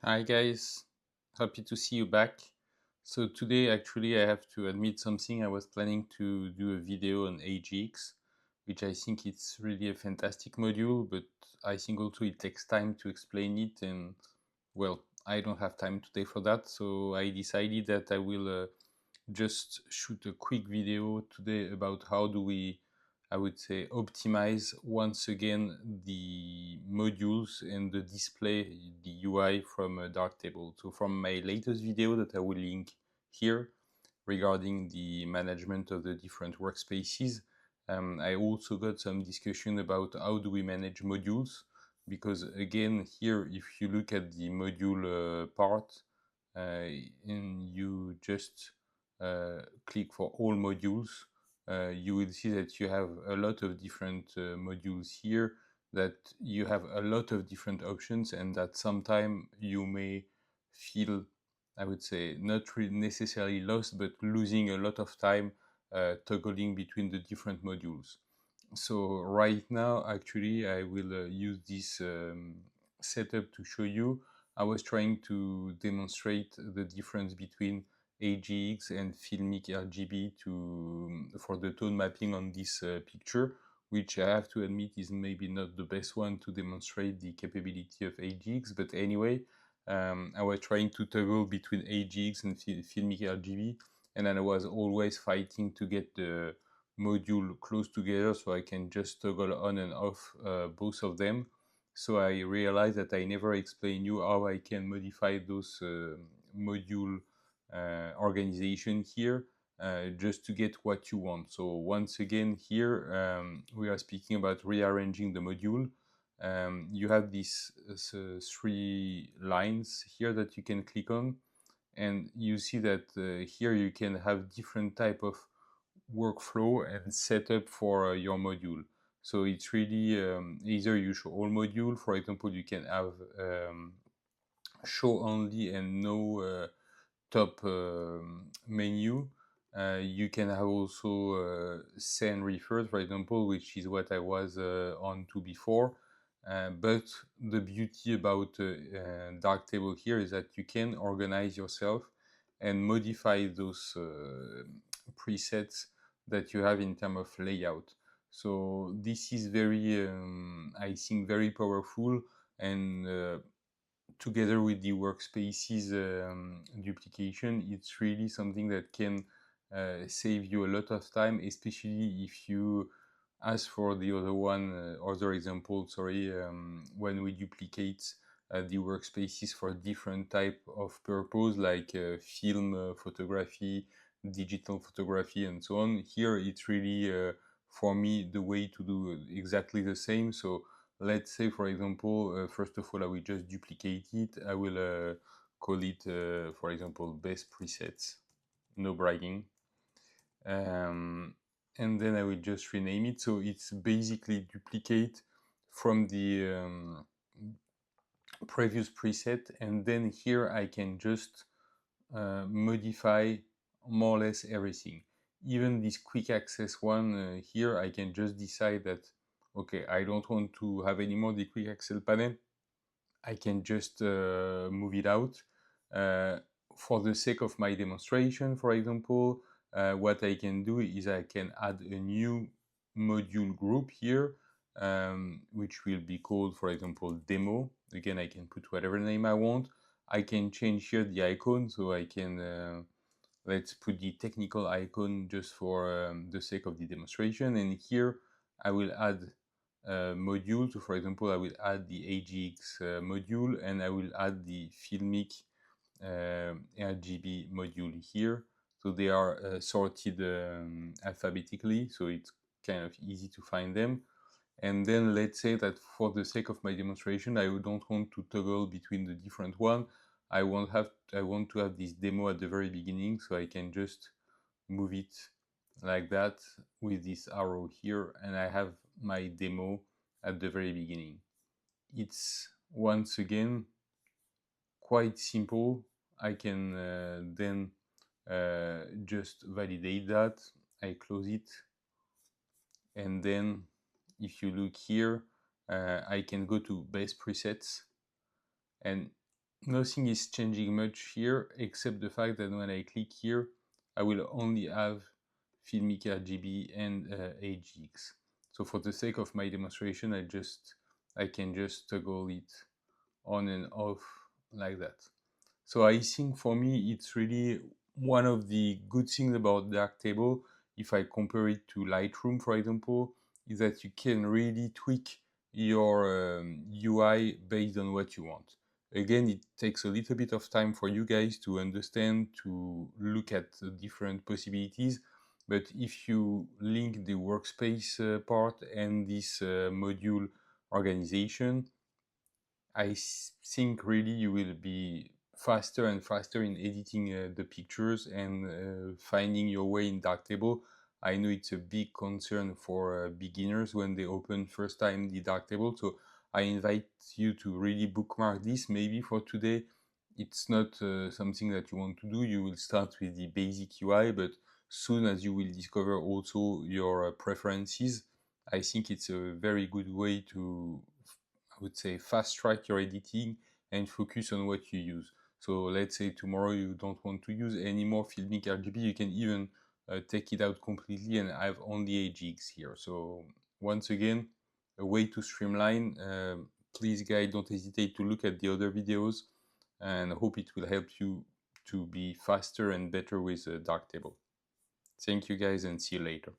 Hi guys, happy to see you back. So today actually I have to admit something. I was planning to do a video on AgX, which I think it's really a fantastic module, but I think also it takes time to explain it, and well, I don't have time today for that, so I decided that I will just shoot a quick video today about how do we, I would say, optimize once again the modules and the display, the UI from Darktable. So from my latest video that I will link here regarding the management of the different workspaces, I also got some discussion about how do we manage modules, because again here if you look at the module part and you just click for all modules, you will see that you have a lot of different modules here, that you have a lot of different options, and that sometimes you may feel, I would say, not really necessarily lost, but losing a lot of time toggling between the different modules. So right now, actually, I will use this setup to show you. I was trying to demonstrate the difference between AgX and Filmic RGB for the tone mapping on this picture, which I have to admit is maybe not the best one to demonstrate the capability of AgX, but anyway, I was trying to toggle between AgX and Filmic RGB, and then I was always fighting to get the module close together so I can just toggle on and off both of them. So I realized that I never explained you how I can modify those module organization here just to get what you want. So once again here we are speaking about rearranging the module. You have these three lines here that you can click on, and you see that here you can have different type of workflow and setup for your module. So it's really either you show all module, for example, you can have show only and no top menu. You can have also send refer, for example, which is what I was on to before. But the beauty about Darktable here is that you can organize yourself and modify those presets that you have in terms of layout. So this is very, I think, very powerful, and together with the workspaces duplication, it's really something that can save you a lot of time, especially if you, as for the other one, other example, sorry, when we duplicate the workspaces for different type of purpose, like film photography, digital photography, and so on. Here, it's really, for me, the way to do exactly the same. So let's say, for example, first of all, I will just duplicate it. I will call it, for example, best presets, no bragging. And then I will just rename it. So it's basically duplicate from the previous preset. And then here I can just modify more or less everything. Even this quick access one here, I can just decide that, okay, I don't want to have anymore the quick access panel. I can just move it out. For the sake of my demonstration, for example, what I can do is I can add a new module group here, which will be called, for example, demo. Again, I can put whatever name I want. I can change here the icon, so I can, let's put the technical icon just for the sake of the demonstration. And here I will add module. So for example, I will add the AgX module, and I will add the Filmic RGB module here. So they are sorted alphabetically, so it's kind of easy to find them. And then let's say that for the sake of my demonstration, I don't want to toggle between the different one. I want to have this demo at the very beginning, so I can just move it like that with this arrow here, and I have my demo at the very beginning. It's once again quite simple. I can then just validate that. I close it, and then if you look here, I can go to base presets, and nothing is changing much here except the fact that when I click here, I will only have Filmic RGB and AgX. So for the sake of my demonstration, I can just toggle it on and off like that. So I think for me, it's really one of the good things about Darktable, if I compare it to Lightroom, for example, is that you can really tweak your UI based on what you want. Again, it takes a little bit of time for you guys to understand, to look at the different possibilities. But if you link the workspace part and this module organization, I think really you will be faster and faster in editing the pictures and finding your way in Darktable. I know it's a big concern for beginners when they open first time the Darktable, so I invite you to really bookmark this. Maybe for today it's not something that you want to do. You will start with the basic UI, but soon as you will discover also your preferences, I think it's a very good way to, I would say, fast track your editing and focus on what you use. So let's say tomorrow you don't want to use any more Filmic RGB, you can even take it out completely and have only AgX here. So once again, a way to streamline. Please guys, don't hesitate to look at the other videos, and I hope it will help you to be faster and better with Darktable. Thank you guys, and see you later.